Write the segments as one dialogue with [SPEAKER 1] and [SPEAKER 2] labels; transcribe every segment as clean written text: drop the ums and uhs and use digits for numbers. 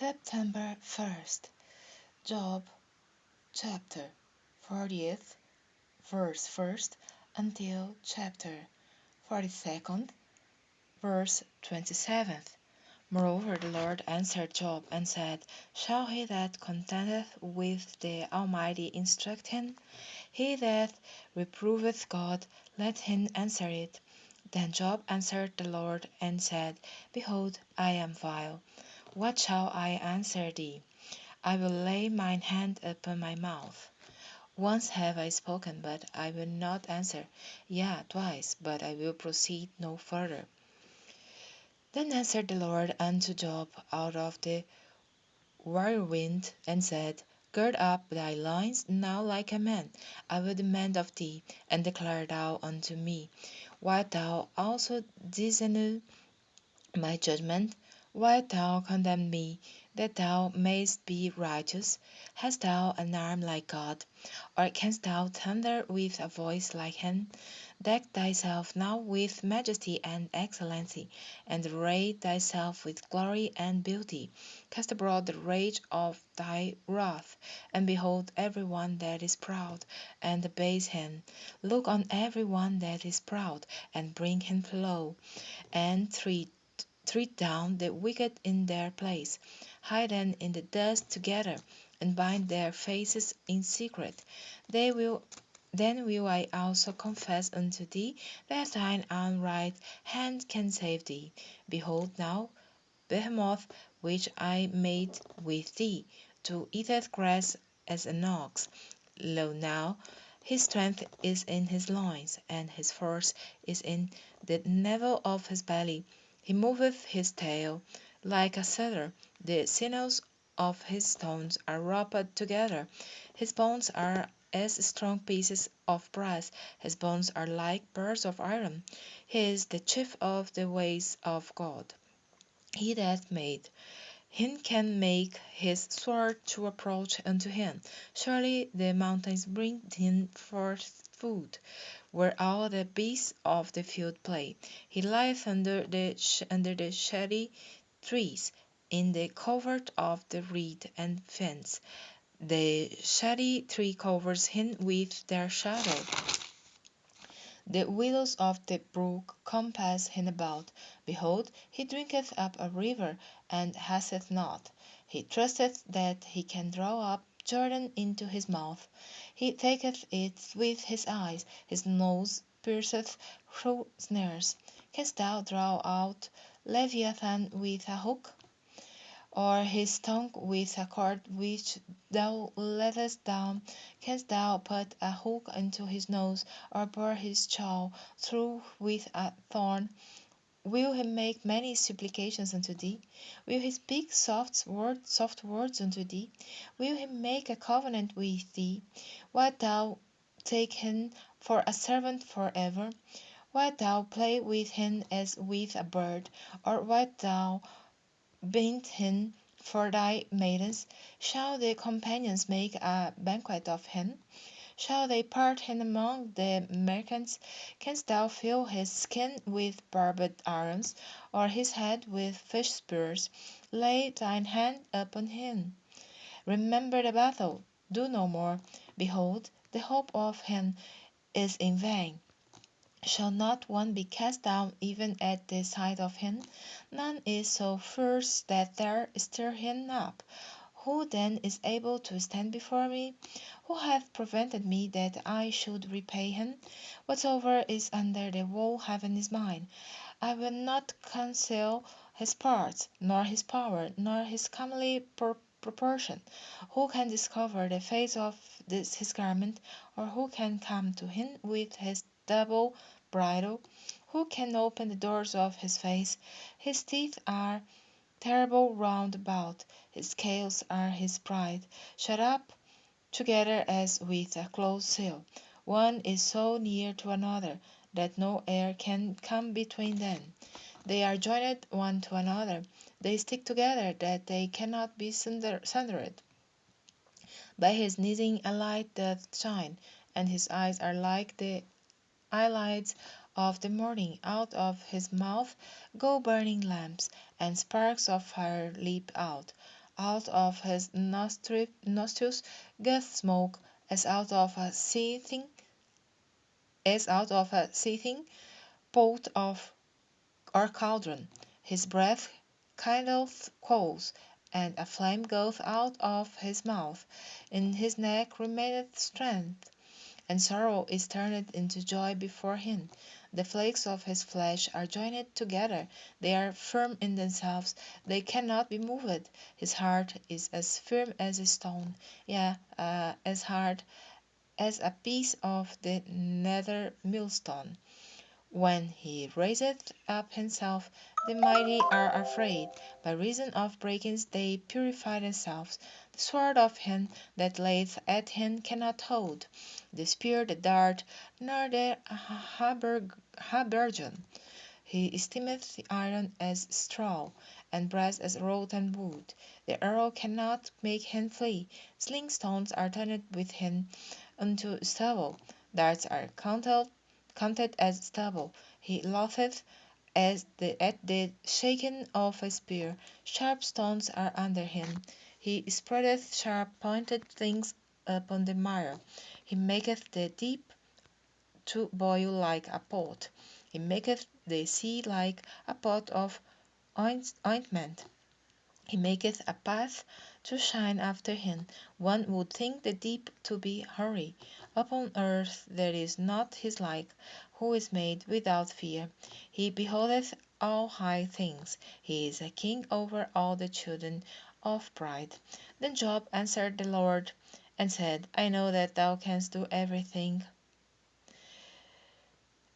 [SPEAKER 1] September 1st, Job chapter 40th, verse 1st until chapter 42nd, verse 27th. Moreover, the Lord answered Job and said, Shall he that contendeth with the Almighty instruct him? He that reproveth God, let him answer it. Then Job answered the Lord and said, Behold, I am vile. What shall I answer thee? I will lay mine hand upon my mouth. Once have I spoken, but I will not answer; yea, twice, but I will proceed no further. Then answered the Lord unto Job out of the whirlwind, and said, Gird up thy loins now like a man. I will demand of thee, and declare thou unto me. Wilt thou also disannul my judgment? Wilt thou condemn me, that thou mayst be righteous? Hast thou an arm like God? Or canst thou thunder with a voice like him? Deck thyself now with majesty and excellency, and array thyself with glory and beauty. Cast abroad the rage of thy wrath, and behold every one that is proud, and abase him. Look on every one that is proud, and bring him low, and treat down the wicked in their place. Hide them in the dust together, and bind their faces in secret. Then will I also confess unto thee that thine own right hand can save thee. Behold now, Behemoth, which I made with thee, to eateth grass as an ox. Lo now, his strength is in his loins, and his force is in the navel of his belly. He moveth his tail like a setter, the sinews of his stones are wrapped together. His bones are as strong pieces of brass, his bones are like bars of iron. He is the chief of the ways of God. He that made him can make his sword to approach unto him. Surely the mountains bring him forth food, where all the beasts of the field play. He lieth under the shady trees, in the covert of the reed and fence. The shady tree covers him with their shadow. The willows of the brook compass him about. Behold, he drinketh up a river, and hasteth not. He trusteth that he can draw up Jordan into his mouth. He taketh it with his eyes, his nose pierceth through snares. Canst thou draw out Leviathan with a hook? Or his tongue with a cord which thou lettest down? Canst thou put a hook into his nose, or bore his jaw through with a thorn? Will he make many supplications unto thee? Will he speak soft words unto thee? Will he make a covenant with thee? Wilt thou take him for a servant forever? Wilt thou play with him as with a bird? Or wilt thou bind him for thy maidens? Shall the companions make a banquet of him? Shall they part him among the merchants? Canst thou fill his skin with barbed arrows, or his head with fish spears? Lay thine hand upon him. Remember the battle, do no more. Behold, the hope of him is in vain. Shall not one be cast down even at the sight of him? None is so fierce that dare stir him up. Who then is able to stand before me? Who hath prevented me that I should repay him? Whatsoever is under the whole heaven is mine. I will not conceal his parts, nor his power, nor his comely proportion. Who can discover the face of his garment, or who can come to him with his double bridle? Who can open the doors of his face? His teeth are terrible round about, his scales are his pride, shut up together as with a close seal. One is so near to another that no air can come between them. They are joined one to another, they stick together that they cannot be sundered. By his sneezing a light doth shine, and his eyes are like the eyelids of the morning. Out of his mouth go burning lamps, and sparks of fire leap out. out of his nostrils goeth smoke, as out of a seething pot of or cauldron. His breath kindleth coals, and a flame goeth out of his mouth. In his neck remaineth strength, and sorrow is turned into joy before him. The flakes of his flesh are joined together, they are firm in themselves, they cannot be moved. His heart is as firm as a stone, yea, as hard as a piece of the nether millstone. When he raiseth up himself, the mighty are afraid. By reason of breakings they purify themselves. The sword of him that layeth at him cannot hold, the spear, the dart, nor the habergeon. He esteemeth the iron as straw, and brass as rotten wood. The arrow cannot make him flee. Sling stones are turned with him unto stubble. Darts are counted as stubble. He laugheth at the shaking of a spear. Sharp stones are under him. He spreadeth sharp pointed things upon the mire. He maketh the deep to boil like a pot. He maketh the sea like a pot of ointment. He maketh a path to shine after him. One would think the deep to be hoary. Upon earth there is not his like, who is made without fear. He beholdeth all high things. He is a king over all the children of pride. Then Job answered the Lord and said, I know that thou canst do everything,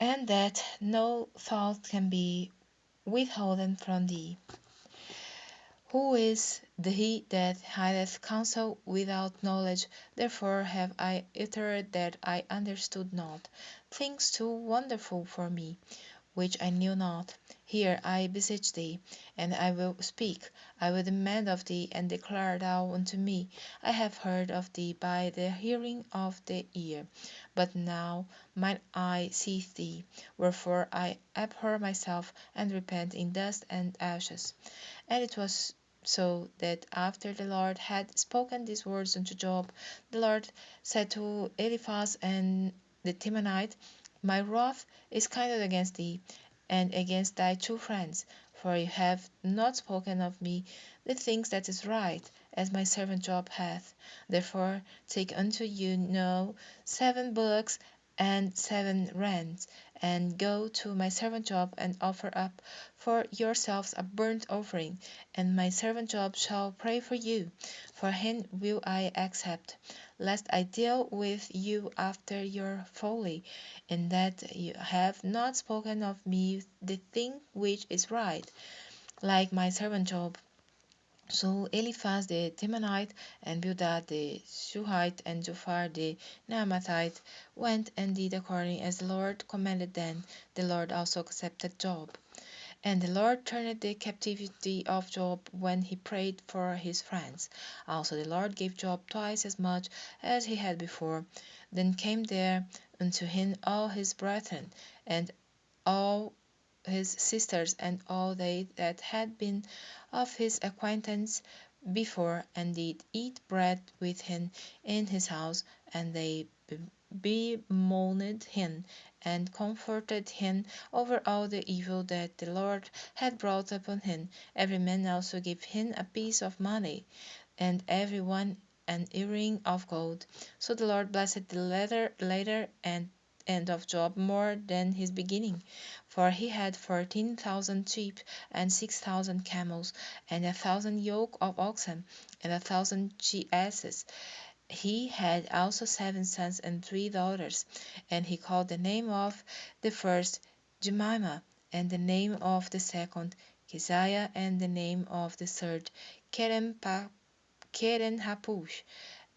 [SPEAKER 1] and that no thought can be withholden from thee. Who is he that hideth counsel without knowledge? Therefore have I uttered that I understood not, things too wonderful for me, which I knew not. Hear, I beseech thee, and I will speak. I will demand of thee, and declare thou unto me. I have heard of thee by the hearing of the ear, but now mine eye seeth thee. Wherefore I abhor myself, and repent in dust and ashes. And it was so that after the Lord had spoken these words unto Job, the Lord said to Eliphaz and the Temanite, My wrath is kindled against thee, and against thy two friends, for you have not spoken of me the things that is right, as my servant Job hath. Therefore take unto you now 7 bullocks and 7 rams, and go to my servant Job, and offer up for yourselves a burnt offering, and my servant Job shall pray for you. For him will I accept, lest I deal with you after your folly, in that you have not spoken of me the thing which is right, like my servant Job. So Eliphaz the Temanite, and Bildad the Shuhite, and Zophar the Naamathite went and did according as the Lord commanded them. The Lord also accepted Job. And the Lord turned the captivity of Job when he prayed for his friends. Also the Lord gave Job twice as much as he had before. Then came there unto him all his brethren, and all his sisters, and all they that had been of his acquaintance before, and did eat bread with him in his house, and they bemoaned him, and comforted him over all the evil that the Lord had brought upon him. Every man also gave him a piece of money, and every one an earring of gold. So the Lord blessed the later end of Job more than his beginning, for he had 14,000 sheep, and 6,000 camels, and 1,000 yoke of oxen, and 1,000 she asses. He had also 7 sons and 3 daughters, and he called the name of the first Jemimah, and the name of the second Keziah, and the name of the third Keren-Happuch.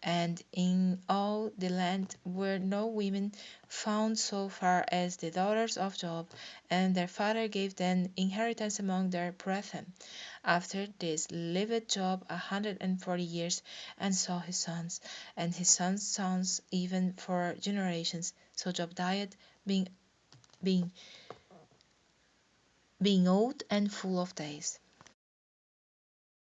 [SPEAKER 1] And in all the land were no women found so far as the daughters of Job, and their father gave them inheritance among their brethren. After this lived Job 140 years, and saw his sons, and his sons' sons, even for generations. So Job died, being being being old and full of days.